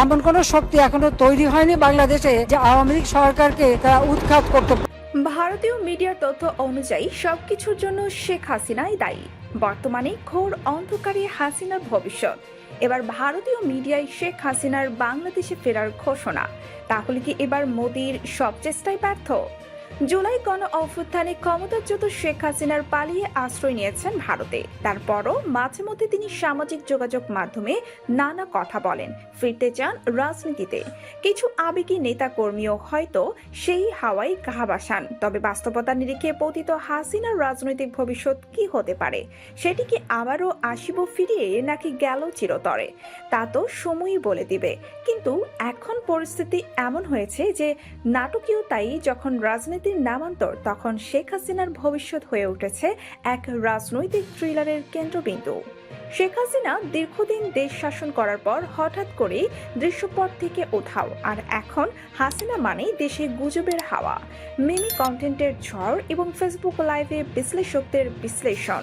এমন কোন শক্তি এখনো তৈরি হয়নি বাংলাদেশে যে আওয়ামী লীগ সরকারকে তারা উৎখাত করতে। ভারতীয় মিডিয়ার তথ্য অনুযায়ী সবকিছুর জন্য শেখ হাসিনাই দায়ী। বর্তমানে ঘোর অন্ধকারে হাসিনার ভবিষ্যৎ। এবার ভারতীয় মিডিয়ায় শেখ হাসিনার বাংলাদেশে ফেরার ঘোষণা। তাহলে কি এবার মোদির সব চেষ্টায় ব্যর্থ? জুলাই গণ অভ্যুত্থানে ক্ষমতাচ্যুত শেখ হাসিনার পালিয়ে আশ্রয় নিয়েছেন ভারতে। তারপরও মাঝে মধ্যে তিনি সামাজিক যোগাযোগ মাধ্যমে নানা কথা বলেন, ফিরতে চান রাজনীতিতে। কিছু আবেগী নেতা কর্মীও হয়তো সেই হাওয়াই ঘা বাসান। তবে বাস্তবতার নিরিখে পতিত হাসিনার রাজনৈতিক ভবিষ্যৎ কি হতে পারে? সেটি কি আবারও আসিব ফিরিয়ে, নাকি গেল চিরতরে? তা তো সময়ই বলে দিবে। কিন্তু এখন পরিস্থিতি এমন হয়েছে যে নাটকীয়তাই যখন রাজনীতির নামান্তর, তখন শেখ হাসিনার ভবিষ্যৎ হয়ে উঠেছে এক রাজনৈতিক থ্রিলারের কেন্দ্রবিন্দু। শেখ হাসিনা দীর্ঘদিন দেশ শাসন করার পর হঠাৎ করেই দৃশ্যপট থেকে উধাও। আর এখন হাসিনা মানেই দেশে গুজবের হাওয়া, মিমি কন্টেন্টের ঝড় এবং ফেসবুক লাইভে বিশ্লেষকদের বিশ্লেষণ।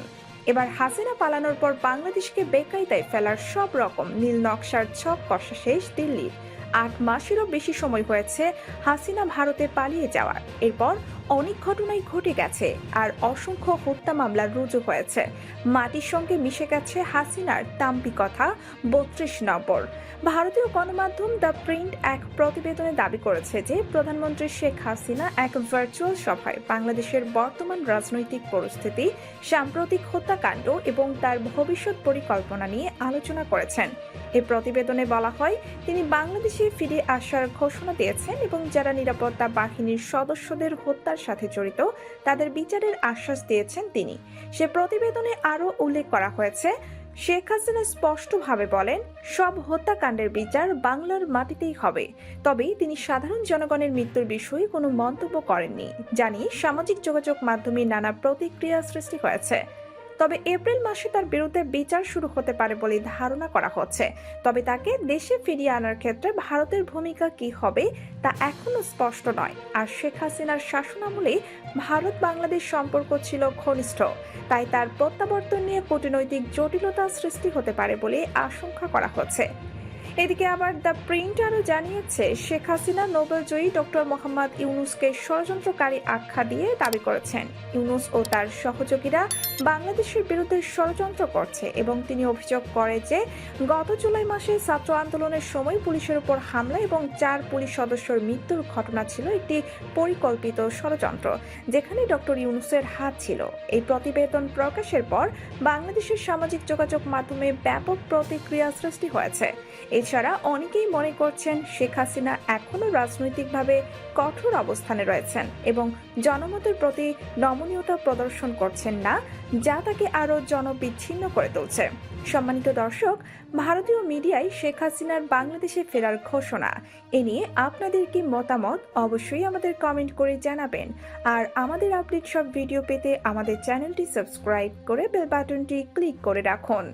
এবার হাসিনা পালানোর পর বাংলাদেশকে বেকায়দায় ফেলার সব রকম নীল নকশার ছক কষা শেষ দিল্লির। ৮ মাসেরও বেশি সময় হয়েছে হাসিনা ভারতে পালিয়ে যাওয়ার। এরপর অনেক ঘটনাই ঘটে গেছে, আর অসংখ্য হত্যা মামলা রুজু হয়েছে। মাটির সঙ্গে মিশে গেছে হাসিনার দাম্ভিকতা ৩২ নম্বর। ভারতীয় গণমাধ্যম দ্য প্রিন্ট এক প্রতিবেদনে দাবি করেছে যে প্রধানমন্ত্রী শেখ হাসিনা এক ভার্চুয়াল সভায় বাংলাদেশের বর্তমান রাজনৈতিক পরিস্থিতি, সাম্প্রতিক হত্যাকাণ্ড এবং তার ভবিষ্যৎ পরিকল্পনা নিয়ে আলোচনা করেছেন। এই প্রতিবেদনে বলা হয়, তিনি বাংলাদেশে ফিরে আসার ঘোষণা দিয়েছেন এবং যারা নিরাপত্তা বাহিনীর সদস্যদের হত্যার সাথে জড়িত তাদের বিচারের আশ্বাস দিয়েছেন তিনি। সে প্রতিবেদনে আরও উল্লেখ করা হয়েছে, শেখ হাসিনা স্পষ্টভাবে বলেন, সব হত্যাকাণ্ডের বিচার বাংলার মাটিতেই হবে। তবে তিনি সাধারণ জনগণের মৃত্যুর বিষয়ে কোনো মন্তব্য করেননি। জানিয়ে সামাজিক যোগাযোগ মাধ্যমে নানা প্রতিক্রিয়া সৃষ্টি হয়েছে। তবে এপ্রিল মাসে তার বিরুদ্ধে বিচার শুরু হতে পারে বলে ধারণা করা হচ্ছে। তবে তাকে দেশে ফিরিয়ে আনার ক্ষেত্রে ভারতের ভূমিকা কি হবে তা এখনো স্পষ্ট নয়। আর শেখ হাসিনার শাসনামলে ভারত বাংলাদেশ সম্পর্ক ছিল ঘনিষ্ঠ, তাই তার প্রত্যাবর্তন নিয়ে কূটনৈতিক জটিলতা সৃষ্টি হতে পারে বলে আশঙ্কা করা হচ্ছে। এদিকে আবার দ্য প্রিন্ট আরও জানিয়েছে, শেখ হাসিনা নোবেলজয়ী ডক্টর মোহাম্মদ ইউনূসকে ষড়যন্ত্রকারী আখ্যা দিয়ে দাবি করেছেন ইউনূস ও তার সহযোগীরা বাংলাদেশের বিরুদ্ধে ষড়যন্ত্র করছে এবং তিনি অভিযোগ করে যে গত জুলাই মাসে ছাত্র আন্দোলনের সময় পুলিশের উপর হামলা এবং ৪ পুলিশ সদস্যর মৃত্যুর ঘটনা ছিল একটি পরিকল্পিত ষড়যন্ত্র, যেখানে ডক্টর ইউনূসের হাত ছিল। এই প্রতিবেদন প্রকাশের পর বাংলাদেশের সামাজিক যোগাযোগ মাধ্যমে ব্যাপক প্রতিক্রিয়া সৃষ্টি হয়েছে। এছাড়া অনেকেই মনে করছেন শেখ হাসিনা এখনও রাজনৈতিকভাবে কঠোর অবস্থানে রয়েছেন এবং জনমতের প্রতি নমনীয়তা প্রদর্শন করছেন না, যা তাকে আরও জনবিচ্ছিন্ন করে তুলছে। সম্মানিত দর্শক, ভারতীয় মিডিয়ায় শেখ হাসিনার বাংলাদেশে ফেরার ঘোষণা এ নিয়ে আপনাদের কি মতামত অবশ্যই আমাদের কমেন্ট করে জানাবেন। আর আমাদের আপডেট সব ভিডিও পেতে আমাদের চ্যানেলটি সাবস্ক্রাইব করে বেল বাটনটি ক্লিক করে রাখুন।